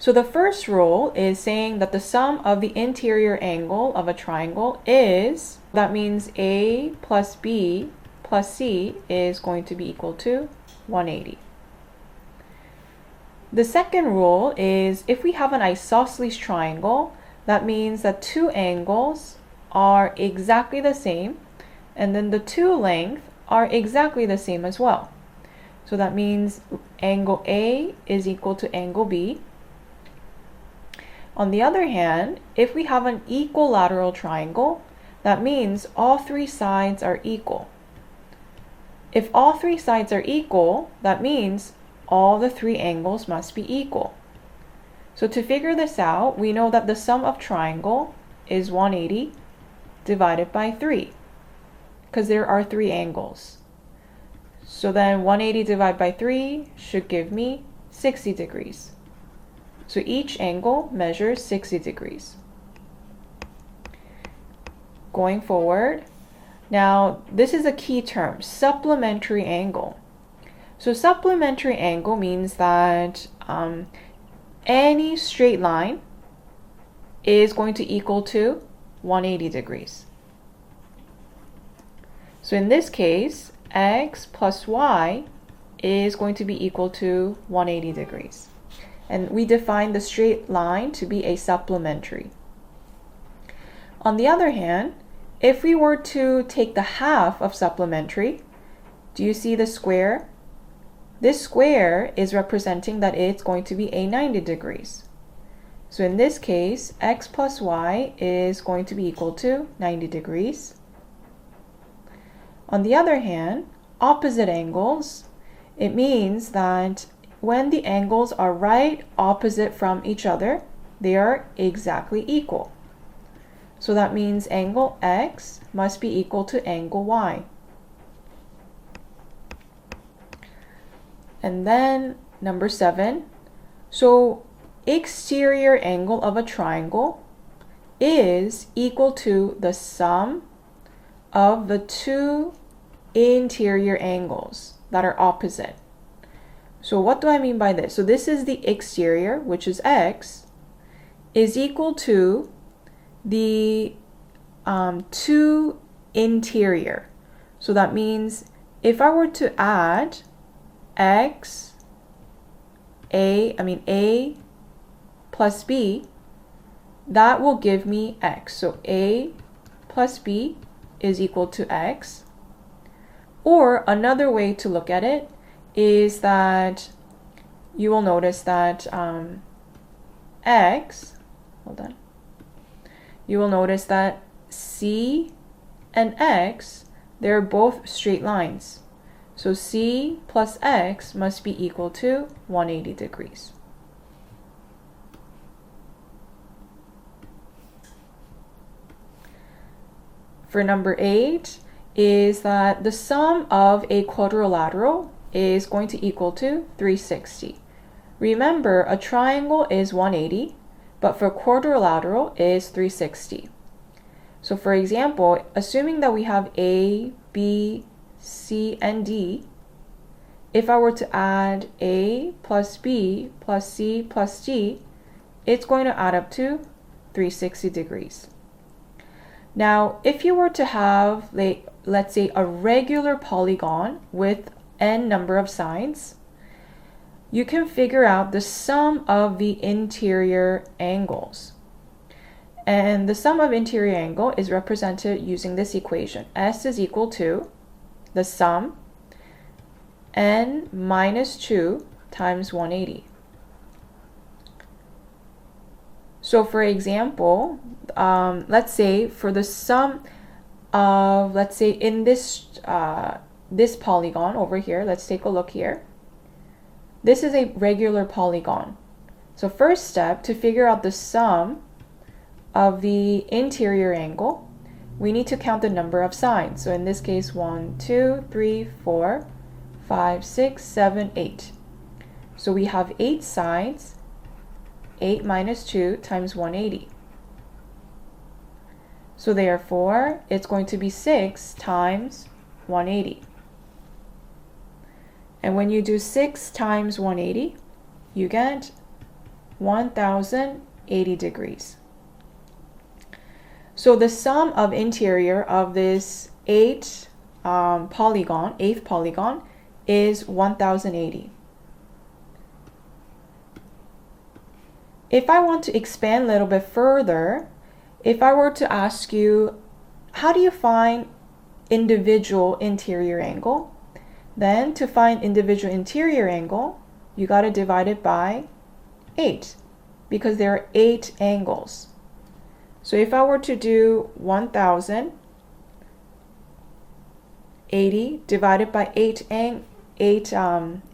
So the first rule is saying that the sum of the interior angle of a triangle is, that means A plus B plus C is going to be equal to 180. The second rule is if we have an isosceles triangle, that means that two angles are exactly the same, and then the two lengths are exactly the same as well. So that means angle A is equal to angle B. On the other hand, if we have an equilateral triangle, that means all three sides are equal. If all three sides are equal, that means all the three angles must be equal. So to figure this out, we know that the sum of triangle is 180 divided by 3, because there are three angles. So then 180 divided by 3 should give me 60 degrees. So each angle measures 60 degrees. Going forward, now this is a key term, supplementary angle. So supplementary angle means that any straight line is going to equal to 180 degrees. So in this case, x plus y is going to be equal to 180 degrees. And we define the straight line to be a supplementary. On the other hand, if we were to take the half of supplementary, do you see the square? This square is representing that it's going to be a 90 degrees. So in this case, x plus y is going to be equal to 90 degrees. On the other hand, opposite angles, it means that when the angles are right opposite from each other, they are exactly equal. So that means angle x must be equal to angle y. And then number 7, so exterior angle of a triangle is equal to the sum of the two interior angles that are opposite. So what do I mean by this? So this is the exterior, which is x, is equal to the two interior. So that means if I were to add A plus B, that will give me x. So A plus B is equal to x. Or another way to look at it is that you will notice that you will notice that C and X, they're both straight lines. So C plus X must be equal to 180 degrees. For number 8 is that the sum of a quadrilateral is going to equal to 360. Remember, a triangle is 180, but for quadrilateral is 360. So for example, assuming that we have A, B, C, and D, if I were to add A plus B plus C plus D, it's going to add up to 360 degrees. Now, if you were to have, let's say, a regular polygon with n number of sides, you can figure out the sum of the interior angles. And the sum of interior angle is represented using this equation. S is equal to the sum n minus 2 times 180. So for example, let's say for the sum of, let's say in this this polygon over here, let's take a look here. This is a regular polygon. So first step, to figure out the sum of the interior angle, we need to count the number of sides. So in this case, 1, 2, 3, 4, 5, 6, 7, 8. So we have 8 sides. 8 minus 2 times 180. So therefore, it's going to be 6 times 180. And when you do 6 times 180, you get 1080 degrees. So the sum of interior of this eighth polygon is 1080. If I want to expand a little bit further, if I were to ask you, how do you find individual interior angle? Then to find individual interior angle, you got to divide it by 8 because there are 8 angles. So if I were to do 1080 divided by 8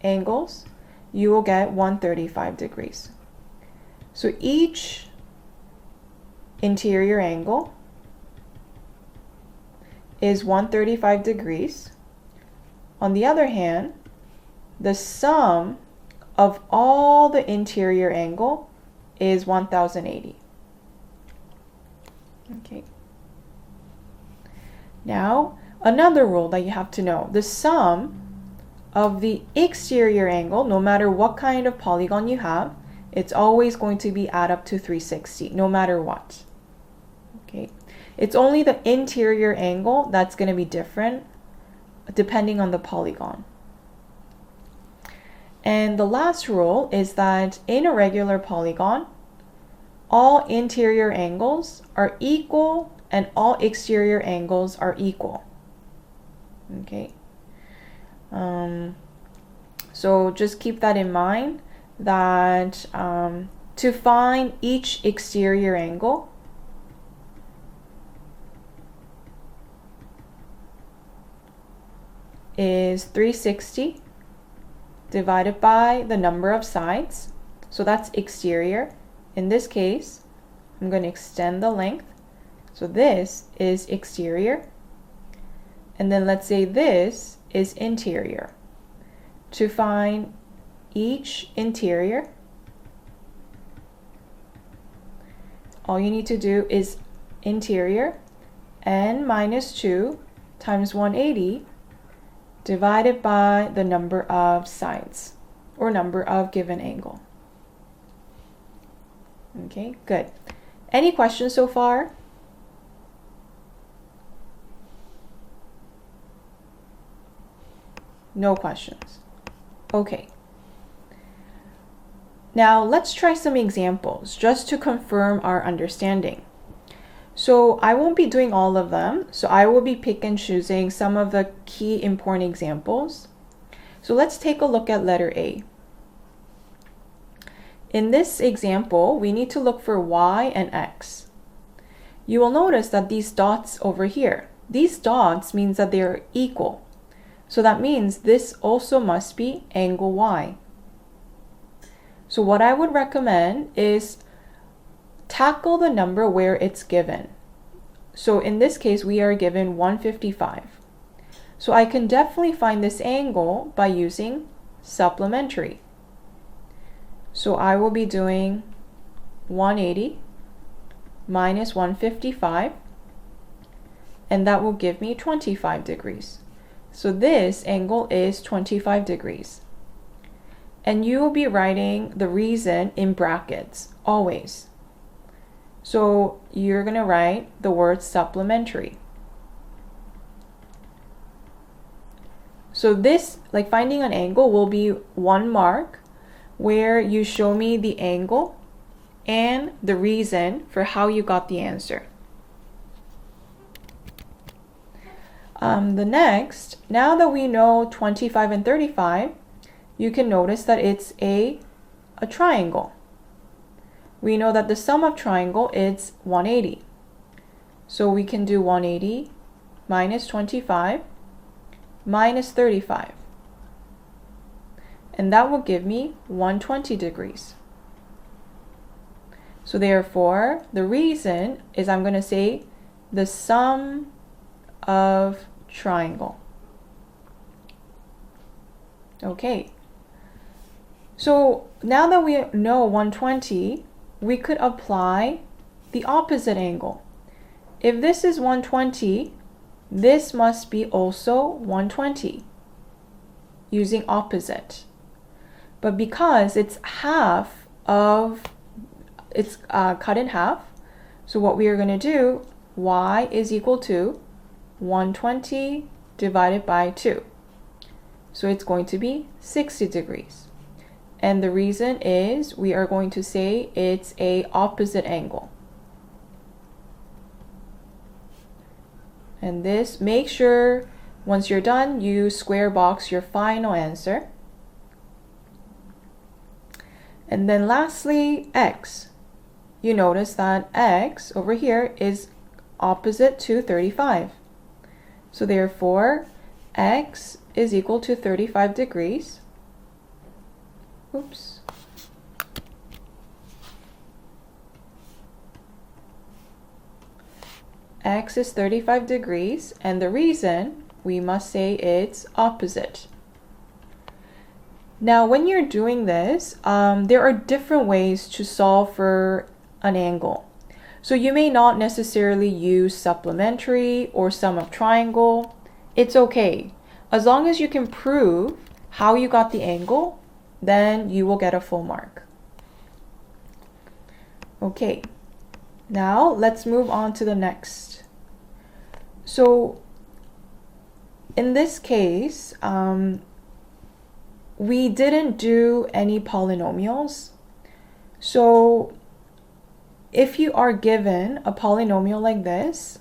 angles, you will get 135 degrees. So each interior angle is 135 degrees. On the other hand, the sum of all the interior angle is 1080. Okay. Now, another rule that you have to know, the sum of the exterior angle, no matter what kind of polygon you have, it's always going to be add up to 360, no matter what. Okay. It's only the interior angle that's going to be different depending on the polygon. And the last rule is that in a regular polygon, all interior angles are equal and all exterior angles are equal. Okay. So just keep that in mind, that to find each exterior angle, is 360 divided by the number of sides. So that's exterior. In this case, I'm going to extend the length. So this is exterior. And then let's say this is interior. To find each interior, all you need to do is interior n minus 2 times 180 divided by the number of sides or number of given angle. Okay, good. Any questions so far? No questions. Okay. Now let's try some examples just to confirm our understanding. So I won't be doing all of them, so I will be pick and choosing some of the key important examples. So let's take a look at letter A. In this example, we need to look for y and x. You will notice that these dots over here, these dots means that they are equal. So that means this also must be angle y. So what I would recommend is tackle the number where it's given. So in this case, we are given 155. So I can definitely find this angle by using supplementary. So I will be doing 180 minus 155, and that will give me 25 degrees. So this angle is 25 degrees. And you will be writing the reason in brackets, always. So you're going to write the word supplementary. So this, like finding an angle, will be one mark where you show me the angle and the reason for how you got the answer. The next, now that we know 25 and 35, you can notice that it's a triangle. We know that the sum of triangle is 180. So we can do 180 minus 25 minus 35. And that will give me 120 degrees. So therefore, the reason is I'm going to say the sum of triangle. Okay. So now that we know 120, we could apply the opposite angle. If this is 120, this must be also 120 using opposite. But because it's half of it's cut in half. So what we are going to do, y is equal to 120 divided by 2. So it's going to be 60 degrees. And the reason is we are going to say it's a opposite angle. And this, make sure once you're done, you square box your final answer. And then lastly, x. You notice that x over here is opposite to 35. So therefore, x is equal to 35 degrees. Oops. X is 35 degrees, and the reason, we must say it's opposite. Now, when you're doing this, there are different ways to solve for an angle. So you may not necessarily use supplementary or sum of triangle. It's okay. As long as you can prove how you got the angle, then you will get a full mark. Okay, now let's move on to the next. So in this case, we didn't do any polynomials. So if you are given a polynomial like this,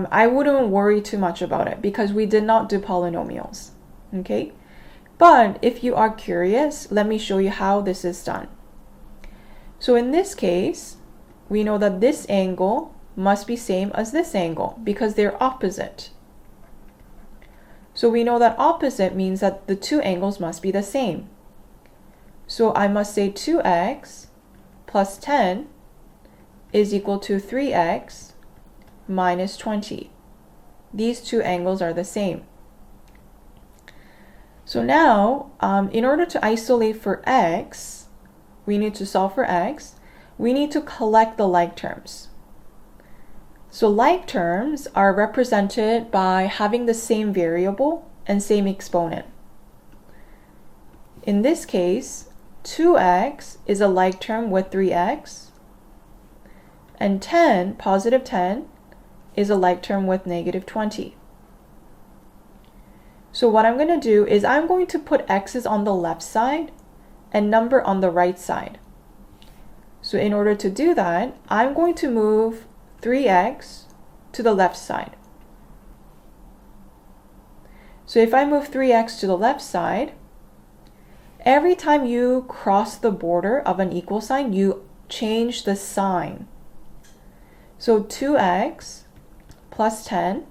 I wouldn't worry too much about it because we did not do polynomials, okay? But if you are curious, let me show you how this is done. So in this case, we know that this angle must be same as this angle because they're opposite. So we know that opposite means that the two angles must be the same. So I must say 2x plus 10 is equal to 3x minus 20. These two angles are the same. So now, in order to isolate for x, we need to solve for x. We need to collect the like terms. So like terms are represented by having the same variable and same exponent. In this case, 2x is a like term with 3x, and 10, positive 10, is a like term with negative 20. So what I'm going to do is I'm going to put x's on the left side and number on the right side. So in order to do that, I'm going to move 3x to the left side. So if I move 3x to the left side, every time you cross the border of an equal sign, you change the sign. So 2x plus 10.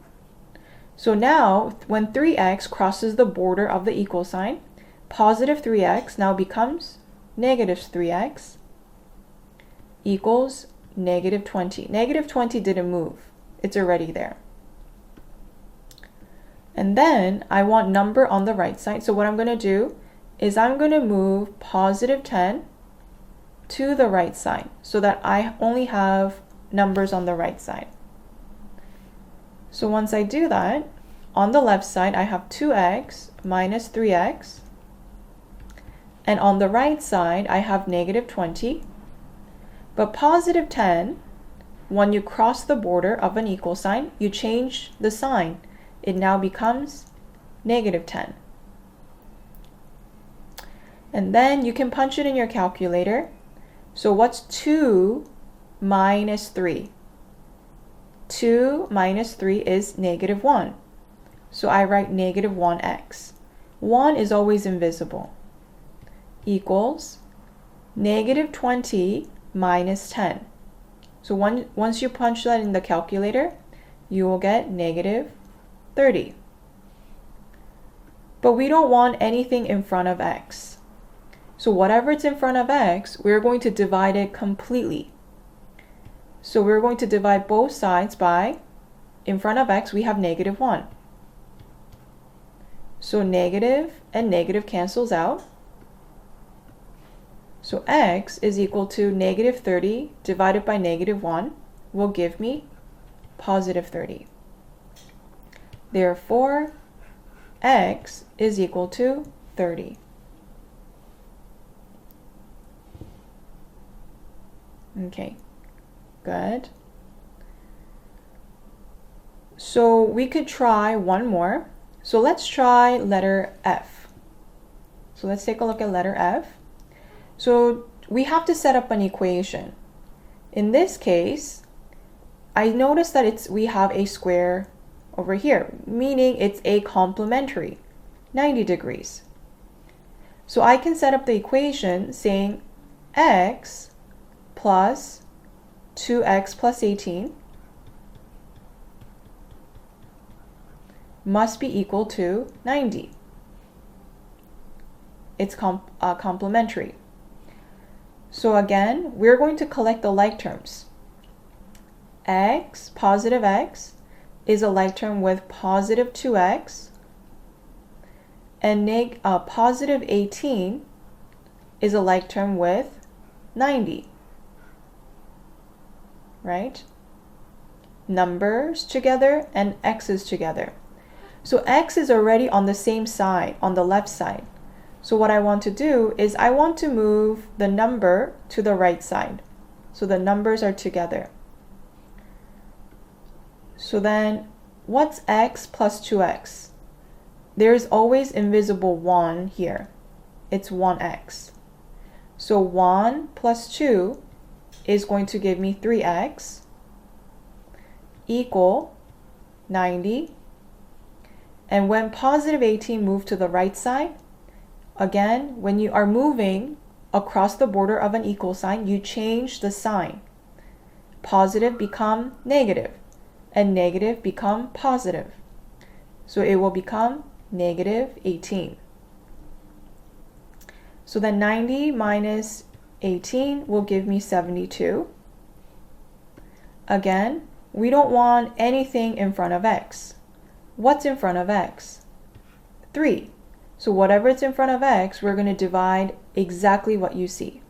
So now when 3x crosses the border of the equal sign, positive 3x now becomes negative 3x equals negative 20. Negative 20 didn't move. It's already there. And then I want number on the right side. So what I'm going to do is I'm going to move positive 10 to the right side so that I only have numbers on the right side. So once I do that, on the left side I have 2x minus 3x, and on the right side I have negative 20. But positive 10, when you cross the border of an equal sign, you change the sign. It now becomes negative 10. And then you can punch it in your calculator. So what's 2 minus 3? 2 minus 3 is negative 1. So I write negative 1x. 1 is always invisible. Equals negative 20 minus 10. So once you punch that in the calculator, you will get negative 30. But we don't want anything in front of x. So whatever it's in front of x, we're going to divide it completely. So we're going to divide both sides by, in front of x, we have negative 1. So negative and negative cancels out. So x is equal to negative 30 divided by negative 1 will give me positive 30. Therefore, x is equal to 30. Okay, good. So we could try one more. So let's try letter F. So let's take a look at letter F. So we have to set up an equation. In this case, I noticed that we have a square over here, meaning it's a complementary, 90 degrees. So I can set up the equation saying x plus 2x plus 18 must be equal to 90. It's complementary. So again, we're going to collect the like terms. X, positive x, is a like term with positive 2x, and positive 18 is a like term with 90. Right? Numbers together and x's together. So x is already on the same side, on the left side. So what I want to do is I want to move the number to the right side. So the numbers are together. So then what's x plus 2x? There's always invisible 1 here. It's 1x. So 1 plus 2 is going to give me 3x equal 90. And when positive 18 move to the right side, again, when you are moving across the border of an equal sign, you change the sign. Positive become negative, and negative become positive. So it will become negative 18. So then 90 minus 18 will give me 72. Again, we don't want anything in front of x. What's in front of x? 3. So whatever's in front of x, we're going to divide exactly what you see.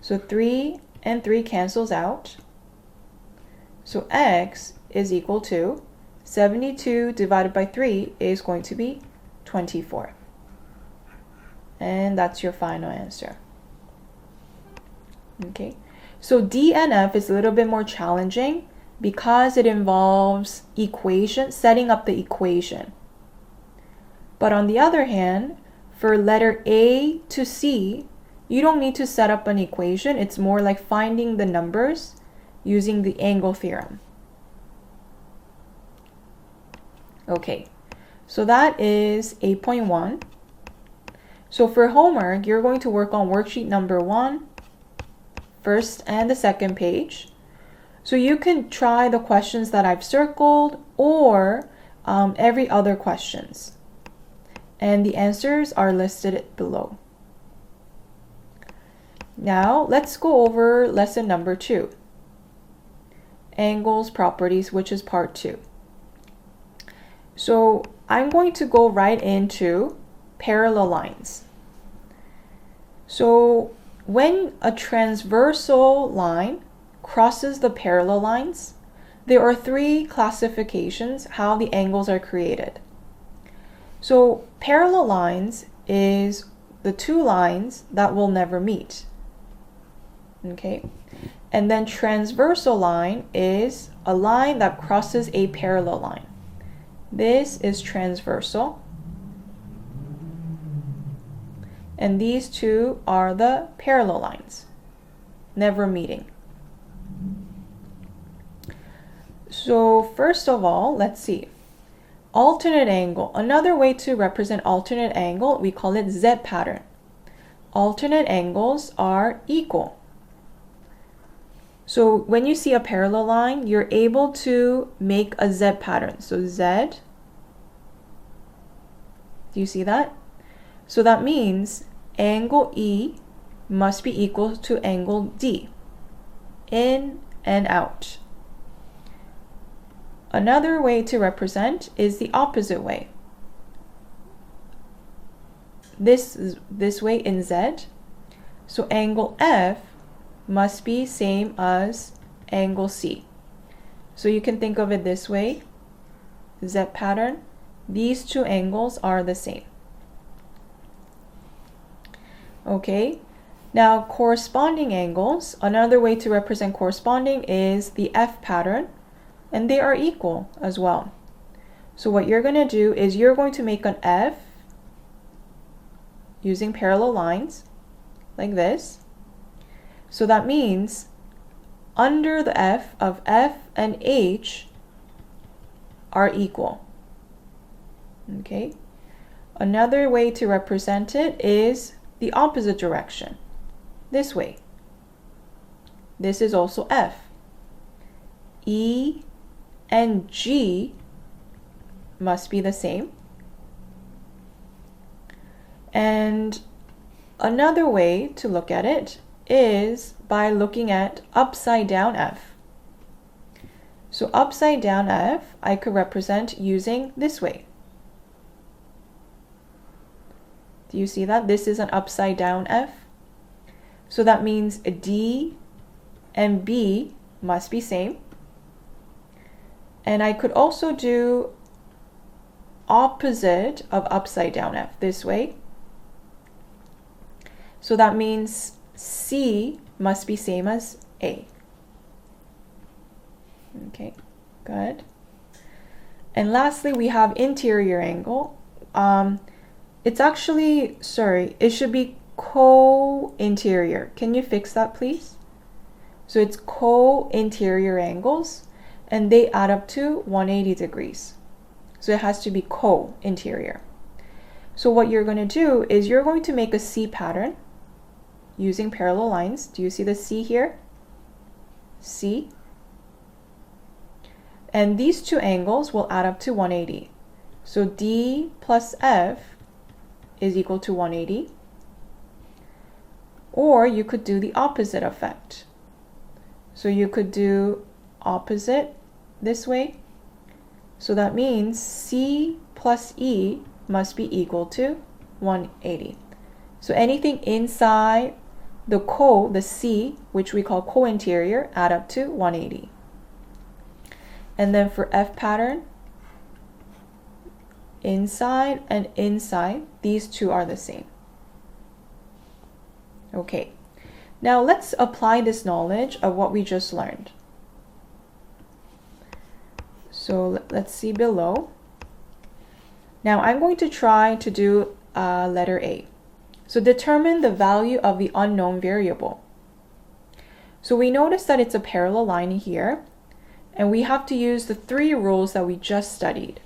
So 3 and 3 cancels out. So x is equal to 72 divided by 3 is going to be 24. And that's your final answer. Okay, so D and F is a little bit more challenging because it involves setting up the equation. But on the other hand, for letter A to C, you don't need to set up an equation. It's more like finding the numbers using the angle theorem. Okay, so that is 8.1. So for homework, you're going to work on worksheet number 1, first and the second page. So you can try the questions that I've circled or every other questions. And the answers are listed below. Now let's go over lesson number 2, angles properties, which is part 2. So I'm going to go right into parallel lines. So when a transversal line crosses the parallel lines, there are 3 classifications how the angles are created. So parallel lines is the 2 lines that will never meet. Okay, and then transversal line is a line that crosses a parallel line. This is transversal. And these 2 are the parallel lines, never meeting. So first of all, let's see. Alternate angle. Another way to represent alternate angle, we call it Z pattern. Alternate angles are equal. So when you see a parallel line, you're able to make a Z pattern. So Z, do you see that? So that means angle E must be equal to angle D, in and out. Another way to represent is the opposite way. This way in Z. So angle F must be same as angle C. So you can think of it this way, Z pattern, these two angles are the same. Okay, now corresponding angles, another way to represent corresponding is the F pattern, and they are equal as well. So what you're going to do is you're going to make an F using parallel lines like this. So that means under the F of F and H are equal. Okay. Another way to represent it is the opposite direction. This way. This is also F. E and G must be the same. And another way to look at it is by looking at upside down F. So upside down F, I could represent using this way. Do you see that? This is an upside down F. So that means D and B must be same. And I could also do opposite of upside down F this way. So that means C must be same as A. Okay, good. And lastly, we have interior angle. It's actually, it should be co-interior. Can you fix that, please? So it's co-interior angles, and they add up to 180 degrees. So it has to be co-interior. So what you're going to do is you're going to make a C pattern using parallel lines. Do you see the C here? C. And these two angles will add up to 180. So D plus F is equal to 180. Or you could do the opposite effect. So you could do opposite this way. So that means C plus E must be equal to 180. So anything inside the C, which we call co-interior, add up to 180. And then for F pattern, inside and inside, these two are the same. Okay, now let's apply this knowledge of what we just learned. So let's see below. Now I'm going to try to do letter A. So determine the value of the unknown variable. So we notice that it's a parallel line here, and we have to use the 3 rules that we just studied.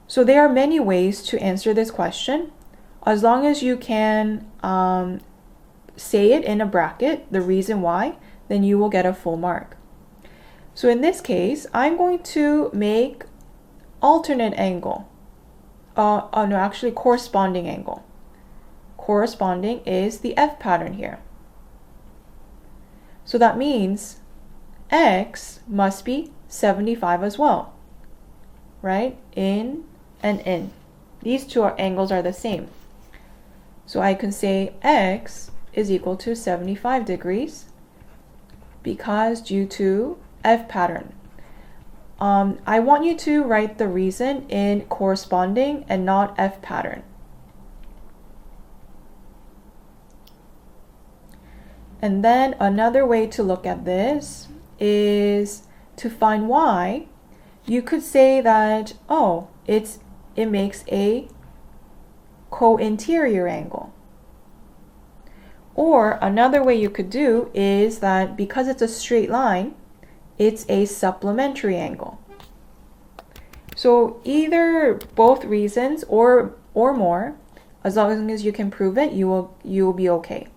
So there are many ways to answer this question. As long as you can say it in a bracket, the reason why, then you will get a full mark. So in this case, I'm going to make alternate angle. Corresponding angle. Corresponding is the F pattern here. So that means X must be 75 as well, right? In and in. These two angles are the same. So I can say X is equal to 75 degrees because due to F pattern. I want you to write the reason in corresponding and not F pattern. And then another way to look at this is to find Y. You could say that, it makes a co-interior angle. Or another way you could do is that because it's a straight line, it's a supplementary angle. So either both reasons or more, as long as you can prove it, you will be okay.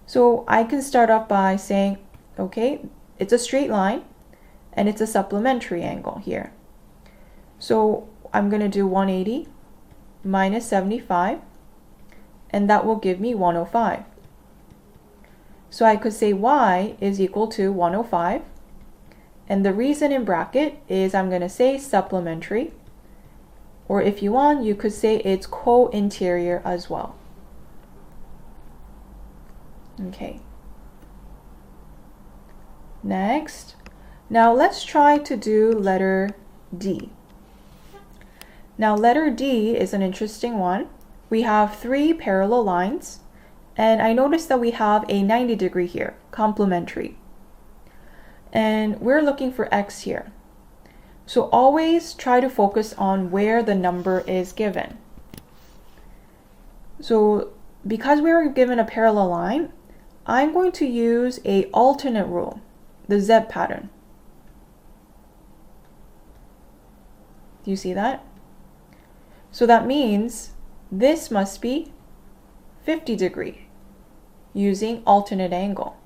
So I can start off by saying, okay, it's a straight line and it's a supplementary angle here. So I'm going to do 180 minus 75, and that will give me 105. So I could say Y is equal to 105, and the reason in bracket is I'm going to say supplementary, or if you want, you could say it's co-interior as well. Okay. Next, now let's try to do letter D. Now letter D is an interesting one. We have 3 parallel lines, and I noticed that we have a 90 degree here, complementary. And we're looking for x here. So always try to focus on where the number is given. So because we were given a parallel line, I'm going to use an alternate rule, the Z pattern. Do you see that? So that means this must be 50 degree using alternate angle.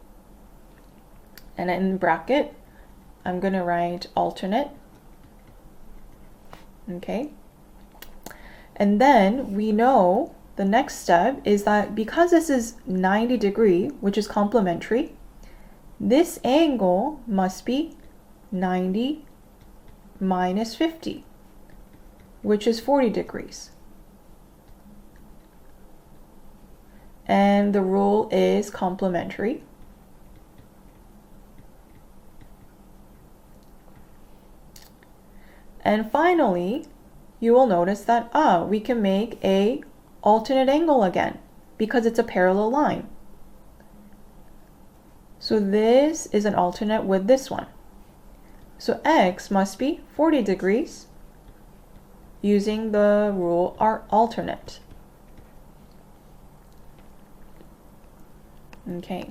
And in bracket, I'm going to write alternate. Okay. And then we know the next step is that because this is 90 degree, which is complementary, this angle must be 90 minus 50, which is 40 degrees. And the rule is complementary. And finally, you will notice that we can make a alternate angle again because it's a parallel line. So this is an alternate with this one. So x must be 40 degrees using the rule alternate. Okay.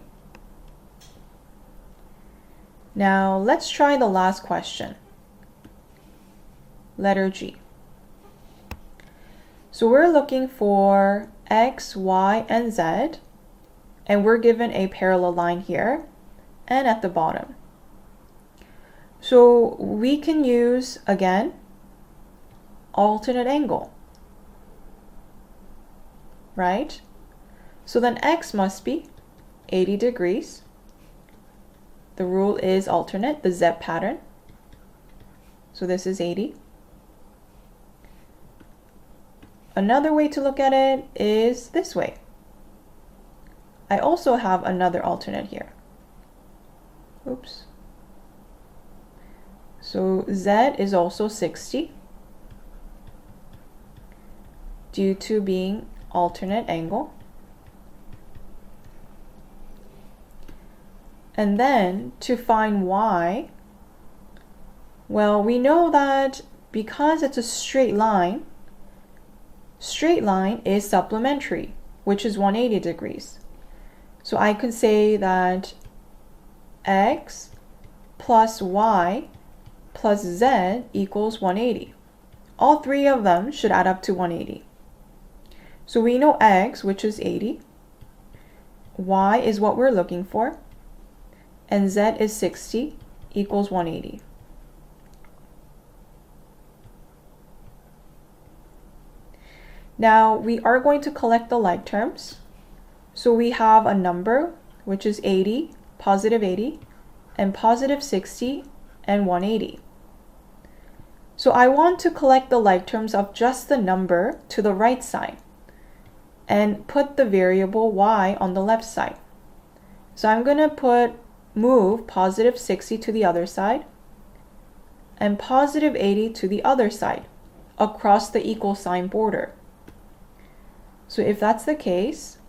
Now let's try the last question. Letter G. So we're looking for x, y, and z, and we're given a parallel line here and at the bottom. So we can use, again, alternate angle, right? So then x must be 80 degrees. The rule is alternate, the Z pattern. So this is 80. Another way to look at it is this way. I also have another alternate here. Oops. So Z is also 60 due to being alternate angle. And then to find y, well, we know that because it's a straight line is supplementary, which is 180 degrees. So I could say that x plus y plus z equals 180. All 3 of them should add up to 180. So we know x, which is 80, y is what we're looking for, and z is 60 equals 180. Now we are going to collect the like terms. So we have a number, which is 80, positive 80, and positive 60, and 180. So I want to collect the like terms of just the number to the right side and put the variable y on the left side. So I'm going to move positive 60 to the other side and positive 80 to the other side across the equal sign border. So if that's the case,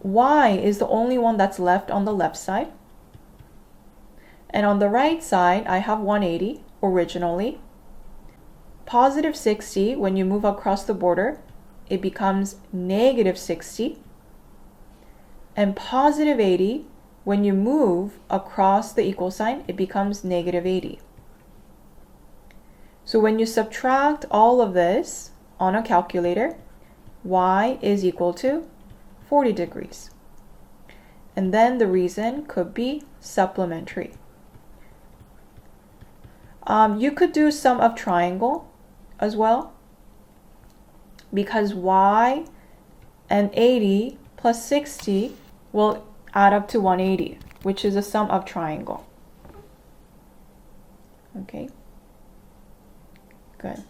y is the only one that's left on the left side. And on the right side, I have 180 originally. Positive 60, when you move across the border, it becomes negative 60. And positive 80, when you move across the equal sign, it becomes negative 80. So when you subtract all of this on a calculator, y is equal to 40 degrees. And then the reason could be supplementary. You could do sum of triangle as well, because y and 80 plus 60 will add up to 180, which is a sum of triangle. Okay, good.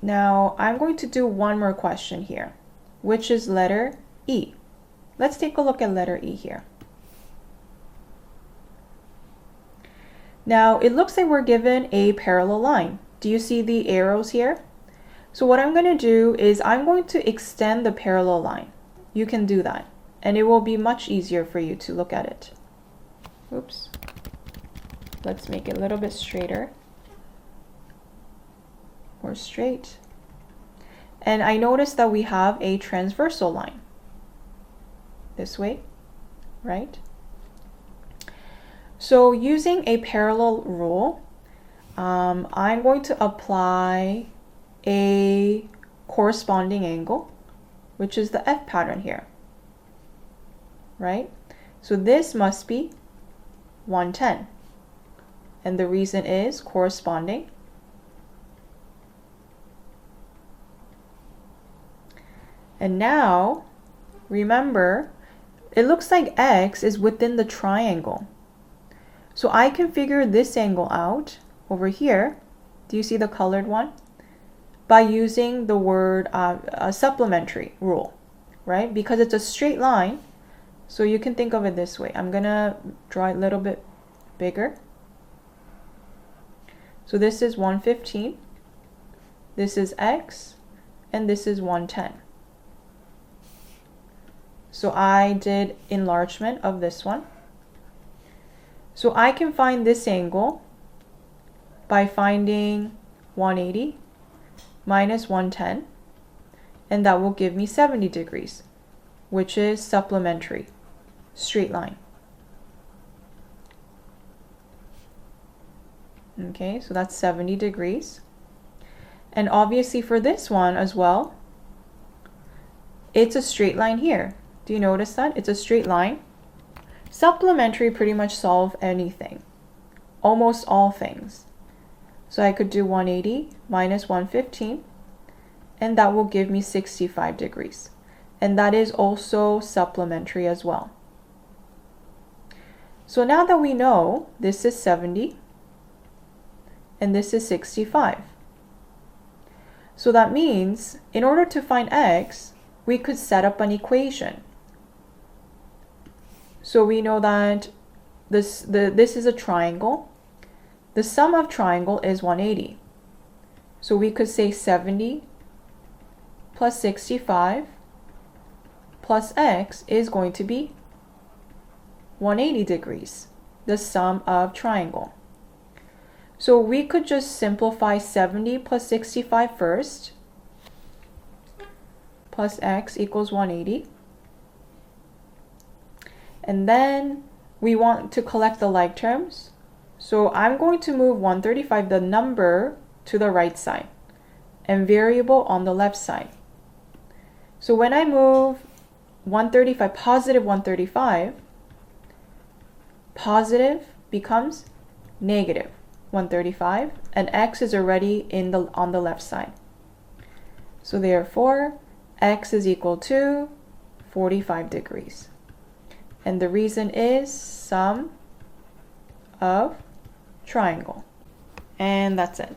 Now I'm going to do one more question here, which is letter E. Let's take a look at letter E here. Now it looks like we're given a parallel line. Do you see the arrows here? So what I'm going to do is I'm going to extend the parallel line. You can do that, and it will be much easier for you to look at it. Oops. Let's make it a little bit straighter. More straight. And I noticed that we have a transversal line. This way, right? So using a parallel rule, I'm going to apply a corresponding angle, which is the F pattern here, right? So this must be 110. And the reason is corresponding. And now, remember, it looks like X is within the triangle. So I can figure this angle out over here. Do you see the colored one? By using the word supplementary rule, right? Because it's a straight line. So you can think of it this way. I'm gonna draw it a little bit bigger. So this is 115, this is X, and this is 110. So I did enlargement of this one. So I can find this angle by finding 180 minus 110, and that will give me 70 degrees, which is supplementary, straight line. Okay, so that's 70 degrees. And obviously for this one as well, it's a straight line here. Do you notice that? It's a straight line. Supplementary pretty much solve anything, almost all things. So I could do 180 minus 115, and that will give me 65 degrees. And that is also supplementary as well. So now that we know this is 70, and this is 65. So that means in order to find X, we could set up an equation. So we know that this is a triangle. The sum of triangle is 180. So we could say 70 plus 65 plus X is going to be 180 degrees, the sum of triangle. So we could just simplify 70 plus 65 first, plus X equals 180. And then we want to collect the like terms. So I'm going to move 135, the number, to the right side and variable on the left side. So when I move 135, positive 135, positive becomes negative 135, and X is already on the left side. So therefore, X is equal to 45 degrees. And the reason is sum of triangle. And that's it.